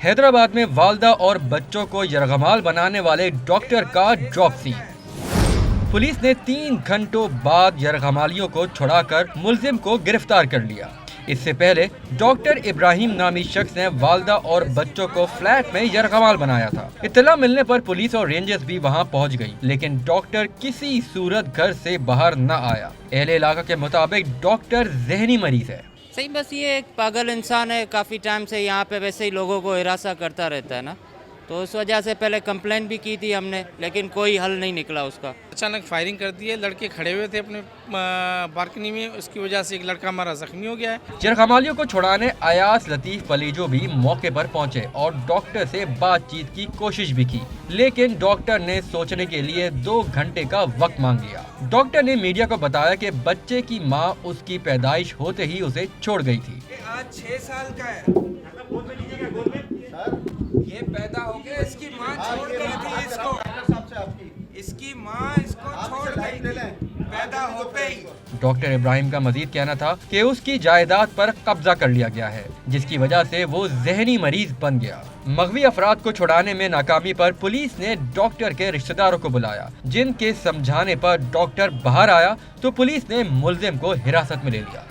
हैदराबाद में वालदा और बच्चों को यरगमाल बनाने वाले डॉक्टर का ड्रॉप सीन। पुलिस ने 3 घंटों बाद यरगमालियों को छुड़ाकर मुलजिम को गिरफ्तार कर लिया। इससे पहले डॉक्टर इब्राहिम नामी शख्स ने वालदा और बच्चों को फ्लैट में यरगमाल बनाया था। इत्तला मिलने पर पुलिस और रेंजर्स भी वहां पहुंच गई, लेकिन डॉक्टर किसी सूरत घर से बाहर न आया। अहले इलाका के मुताबिक डॉक्टर जहनी मरीज है। सही, बस ये एक पागल इंसान है, काफ़ी टाइम से यहाँ पे वैसे ही लोगों को हिरासा करता रहता है ना, तो उस वजह से पहले कंप्लेंट भी की थी हमने, लेकिन कोई हल नहीं निकला उसका। अचानक फायरिंग कर दी है, लड़के खड़े हुए थे अपने बालकनी में, उसकी वजह से एक लड़का हमारा जख्मी हो गया है। यरगमालियों को छुड़ाने अयास लतीफ पलीजो भी मौके पर पहुंचे और डॉक्टर से बातचीत की कोशिश भी की, लेकिन डॉक्टर ने सोचने के लिए 2 घंटे का वक्त मांग लिया। डॉक्टर ने मीडिया को बताया कि बच्चे की मां उसकी पैदाइश होते ही उसे छोड़ गई थी। आज 6 साल का है, ये पैदा हो गया, इसकी माँ छोड़ गई थी इसको, इसकी माँ इसको छोड़ गई थी पैदा होते ही। डॉक्टर इब्राहिम का मजीद कहना था कि उसकी जायदाद पर कब्जा कर लिया गया है, जिसकी वजह से वो जहनी मरीज बन गया। मगवी अफराद को छुड़ाने में नाकामी पर पुलिस ने डॉक्टर के रिश्तेदारों को बुलाया, जिनके समझाने पर डॉक्टर बाहर आया तो पुलिस ने मुलजिम को हिरासत में ले लिया।